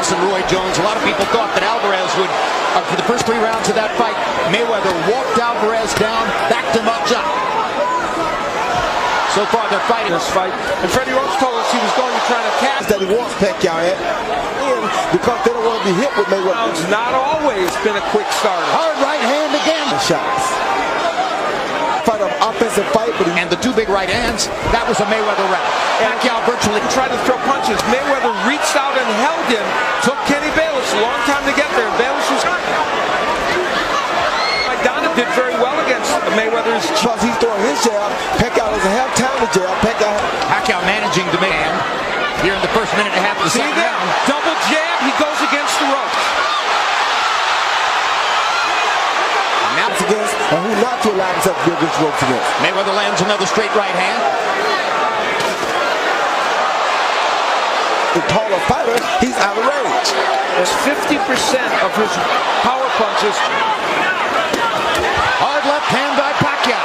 boxing, Roy Jones. A lot of people thought that Alvarez would, for the first 3 rounds of that fight, Mayweather walked Alvarez down, backed him up, shot. So far, they're fighting this fight. And Freddie Roach told us he was going to try to catch that he wants Pacquiao at, because they don't want to be hit with Mayweather. It's not always been a quick starter. Hard right hand again. Shots. Fight of offensive fight, but and the 2 big right hands, that was a Mayweather round. Pacquiao virtually tried to throw punches. Mayweather reached out and held him. Took Kenny Bayless a long time to get there. Bayless was... Donna did very well against Mayweather's... Because he's throwing his jab. Pacquiao doesn't have time to jab. Pacquiao managing to man here in the first minute and a half of the second round. Double jab, he goes against the ropes. Now it's against, and who not to allow himself to be against ropes against. Mayweather lands another straight right hand. The taller fighter, he's out of range. There's 50% of his power punches. Hard left hand by Pacquiao.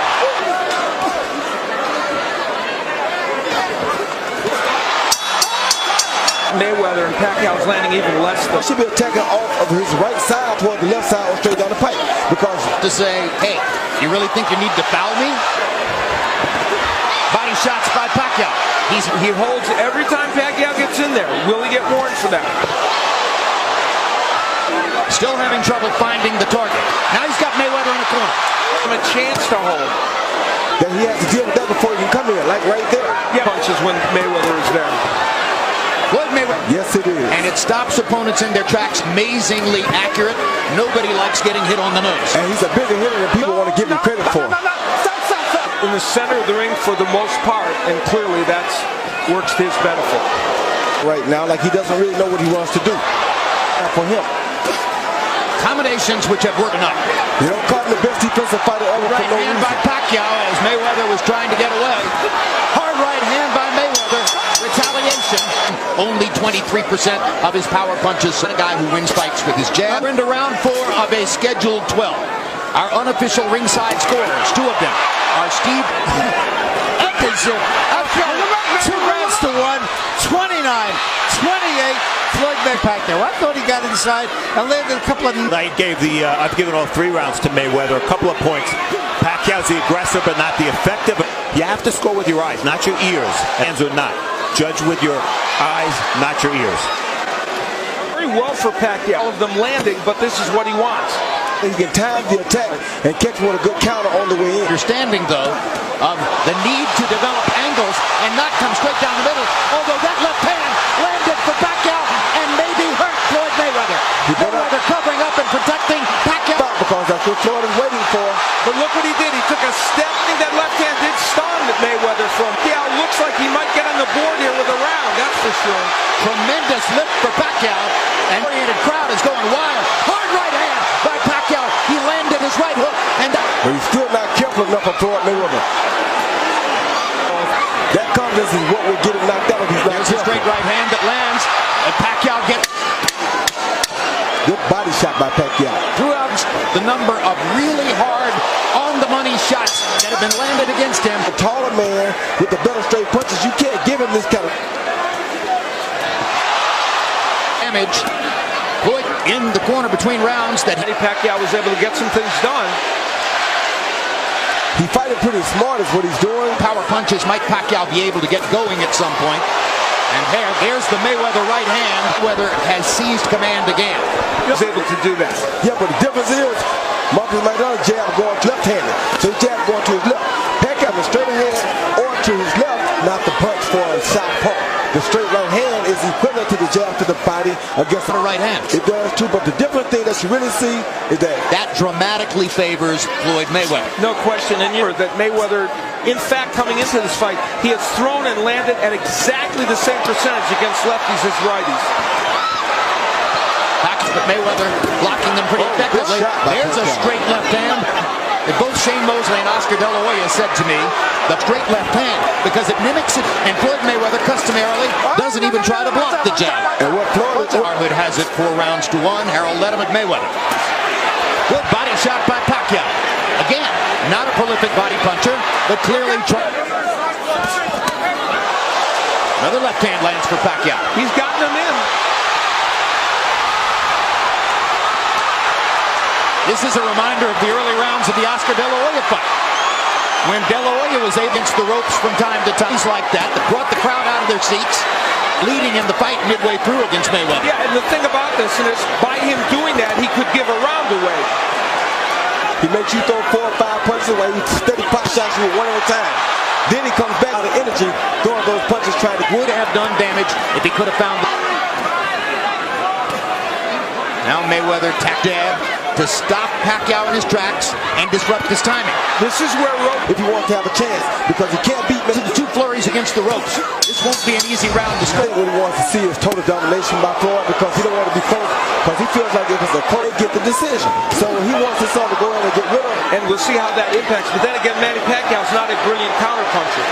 Mayweather and Pacquiao's landing even less. Should be attacking off of his right side toward the left side or straight down the pipe. Because to say, hey, you really think you need to foul me? Body shots by Pacquiao. He holds every time Pacquiao gets in there. Will he get warned for that? Still having trouble finding the target. Now he's got Mayweather in the corner. A chance to hold. Then he has to deal with that before he can come in, like right there. Yeah. Punches when Mayweather is there. Floyd Mayweather. Yes, it is. And it stops opponents in their tracks. Amazingly accurate. Nobody likes getting hit on the nose. And he's a bigger hitter than people want to give him credit for. In the center of the ring for the most part, and clearly that works to his benefit. Right now, like he doesn't really know what he wants to do. For him. Combinations which have worked enough. You don't call him the best defensive fighter ever. Right hand by Pacquiao as Mayweather was trying to get away. Hard right hand by Mayweather. Retaliation. Only 23% of his power punches. A guy who wins fights with his jab. We're into round 4 of a scheduled 12. Our unofficial ringside scorers, 2 of them, are Steve I've got 2 rounds to 1, 29-28. Floyd Mayweather. I thought he got inside and landed a couple of... I've given all 3 rounds to Mayweather. A couple of points. Pacquiao's the aggressive but not the effective. You have to score with your eyes, not your ears. Hands or not. Judge with your eyes, not your ears. Very well for Pacquiao. All of them landing, but this is what he wants. He can time the attack and catch him with a good counter on the way in. Understanding, though, of the need to develop angles and not come straight down the middle. Although that left hand landed for Pacquiao and maybe hurt Floyd Mayweather. Mayweather covering up and protecting Pacquiao. Because that's what Floyd is waiting for. But look what he did. He took a step. I think that left hand did stun Mayweather from. Pacquiao looks like he might get on the board here with a round. That's for sure. Tremendous lift for Pacquiao. And the oriented crowd is going wild. Hard right hand by Pacquiao. He landed his right hook. And but he's still not careful enough for Floyd Mayweather. That confidence is what will get him knocked out if he's not careful. There's a straight right hand that lands. And Pacquiao gets... Good body shot by Pacquiao. Throughout the number of really hard, on-the-money shots that have been landed against him. A taller man with the better straight punches, you can't give him this kind of damage. Floyd in the corner between rounds. That Pacquiao was able to get some things done. He's fighting pretty smart is what he's doing. Power punches might Pacquiao be able to get going at some point. And there's the Mayweather right hand. Mayweather has seized command again. He was able to do that. Yeah, but the difference is Marcus McDonald's jab going left-handed. So his jab going to his left. Pacquiao was straight ahead or to his left, not the punch for a southpaw. The straight right hand is equivalent to the jab to the body against the right hand. It does too, but the different thing that you really see is that dramatically favors Floyd Mayweather. No question, and you're that Mayweather, in fact, coming into this fight, he has thrown and landed at exactly the same percentage against lefties as righties. But Mayweather blocking them pretty effectively. There's a straight left hand. Both Shane Mosley and Oscar De La Hoya said to me, the straight left hand, because it mimics it, and Floyd Mayweather customarily doesn't even try to block the jab. And what Harhood has it 4 rounds to 1. Harold led him at Mayweather. Good body shot by Pacquiao. Again, not a prolific body puncher, but clearly another left hand lands for Pacquiao. He's gotten him in. This is a reminder of the early rounds of the Oscar De La Hoya fight, when De La Hoya was against the ropes from time to time. He's like that brought the crowd out of their seats, leading in the fight midway through against Mayweather. Yeah, and the thing about this is, by him doing that, he could give a round away. He makes you throw 4 or 5 punches away. He steady pot shots you one at a time. Then he comes back out of energy, throwing those punches, trying to... Would have done damage if he could have found... Now Mayweather tack jab to stop Pacquiao in his tracks and disrupt his timing. This is where if he wants to have a chance, because he can't beat me. To the 2 flurries against the ropes. This won't be an easy round to I score. think what he wants to see is total domination by Floyd, because he don't want to be close, because he feels like if it's a close, they get the decision. So he wants his son to go in and get rid of him. and we'll see how that impacts. But then again, Manny Pacquiao's not a brilliant counterpuncher.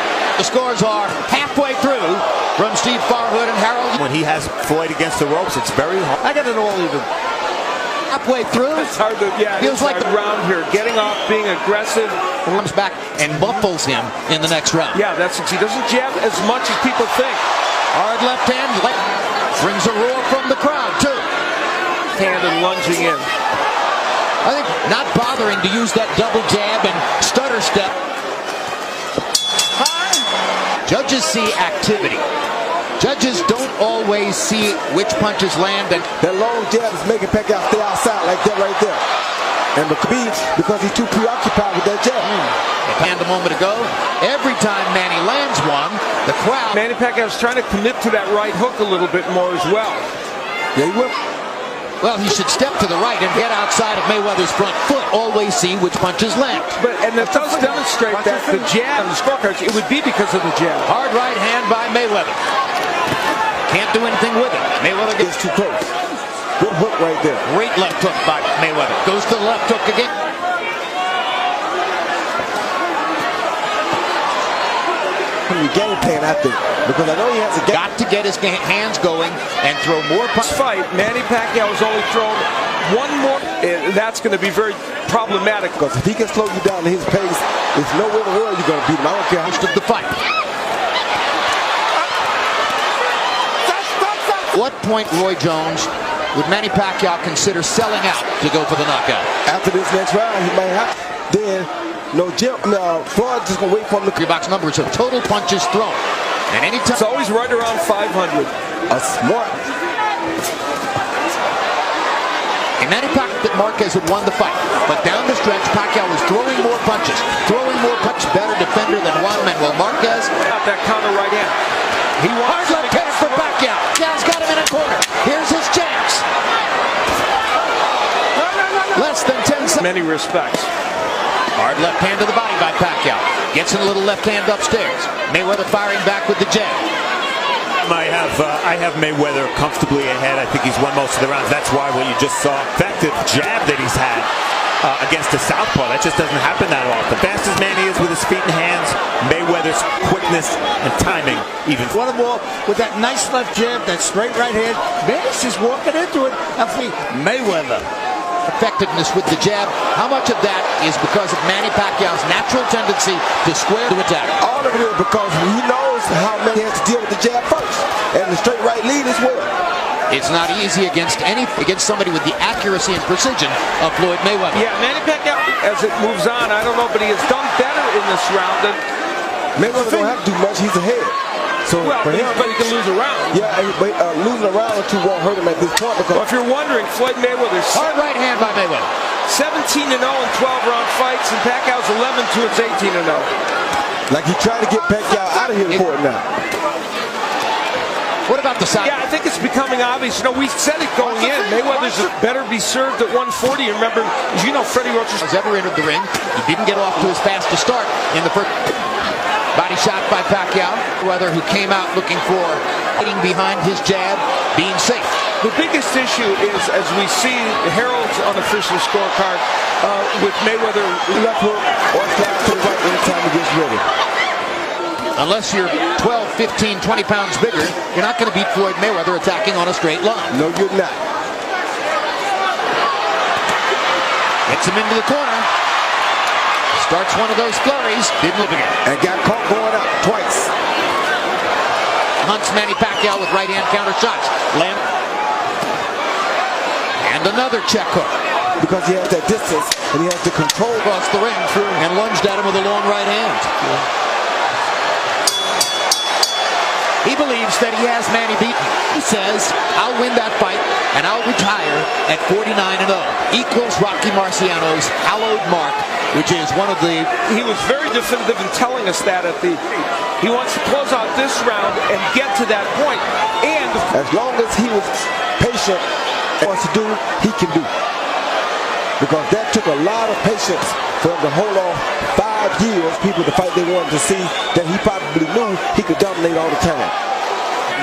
The scores are halfway through from Steve Farhood and Harold. When he has Floyd against the ropes, it's very hard. I got it all even. Halfway through. It's hard to, Feels like the round here. Getting off, being aggressive. Comes back and muffles him in the next round. Yeah, that's it. He doesn't jab as much as people think. Hard left hand, brings a roar from the crowd too. Hand and lunging in. I think not bothering to use that double jab and stutter step. Judges see activity. Judges don't always see which punches land. And that long jab is making Pacquiao stay outside like that right there. And because he's too preoccupied with that jab. And a moment ago, every time Manny lands one, the crowd... Manny Pacquiao's trying to commit to that right hook a little bit more as well. Yeah, he will. Well, he should step to the right and get outside of Mayweather's front foot. Always see which punches land. And that does demonstrate that the jab on the scorecards, it would be because of the jab. Hard right hand by Mayweather. Can't do anything with it. Mayweather gets too close. Good hook right there. Great left hook by Mayweather. Goes to the left hook again. Game plan, I think, because I know he has a game. Got to get his hands going and throw more punches. Fight, Manny Pacquiao has only thrown one more. That's going to be very problematic. Because if he can slow you down to his pace, there's no way in the world you're going to beat him. I don't care how much of the fight. What point, Roy Jones, would Manny Pacquiao consider selling out to go for the knockout? After this next round, he might have. Then, Floyd just going to wait for him to... Your box numbers of total punches thrown. And anytime... It's always right around 500. A smart... And Manny Pacquiao, Marquez had won the fight. But down the stretch, Pacquiao was throwing more punches. Throwing more punches. Better defender than Juan Manuel Marquez. Got that counter right hand. He wants left hand for Pacquiao. Pacquiao's got him in a corner. Here's his chance. Less than 10 seconds. Many respects. Hard left hand to the body by Pacquiao. Gets in a little left hand upstairs. Mayweather firing back with the jab. I have Mayweather comfortably ahead. I think he's won most of the rounds. That's why what you just saw, effective jab that he's had against the southpaw. That just doesn't happen that often. Fast as Manny is with his feet and hands, Mayweather's quickness and timing even. One more with that nice left jab, that straight right hand. Manny's just walking into it. I think Mayweather. Effectiveness with the jab. How much of that is because of Manny Pacquiao's natural tendency to square to attack? All of it is because he knows how Manny has to deal with the jab first, and the straight right lead as well. It's not easy against somebody with the accuracy and precision of Floyd Mayweather. Yeah, Manny Pacquiao, as it moves on, I don't know, but he has done better in this round than Mayweather don't have to do much. He's ahead. So well, for him, but he can lose a round. Yeah, but losing a round or two won't hurt him at this point. Because if you're wondering, Floyd Mayweather's hard right hand by Mayweather. 17-0 in 12-round fights, and Pacquiao's 11-2. It's 18-0. Like he tried to get Pacquiao out of here for it now. What about the side? Yeah, I think it's becoming obvious. We said it going in. Mayweather's better be served at 140. Remember, as you know, Freddie Roach has ever entered the ring. He didn't get off to as fast a start in the first. Body shot by Pacquiao. Mayweather, who came out looking for hitting behind his jab, being safe. The biggest issue is, as we see Harold's unofficial scorecard, with Mayweather left hook or slide to the right anytime he gets ready. Unless you're 12, 15, 20 pounds bigger, you're not going to beat Floyd Mayweather attacking on a straight line. No, you're not. Gets him into the corner. Starts one of those flurries. Didn't look again. And got caught going up twice. Hunts Manny Pacquiao with right hand counter shots. And another check hook. because he has that distance and he has the control. Across the ring and lunged at him with a long right hand. He believes that he has Manny beaten. He says, I'll win that fight and I'll retire at 49-0. Equals Rocky Marciano's hallowed mark, which is one of the... He was very definitive in telling us that he wants to close out this round and get to that point. And as long as he was patient and wants to do, he can do. Because that took a lot of patience for him to hold off 5 years, people to fight they wanted to see, that he probably knew he could dominate all the time.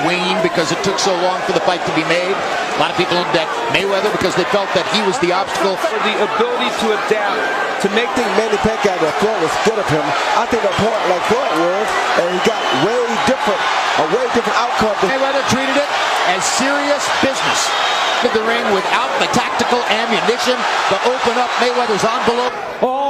Waned because it took so long for the fight to be made. A lot of people looked at Mayweather because they felt that he was the obstacle. For the ability to adapt, to make I think Manny Pacquiao, that Floyd was scared of him. I think a point like Floyd was, and he got a way different outcome. Mayweather treated it as serious business. The ring without the tactical ammunition to open up Mayweather's envelope. all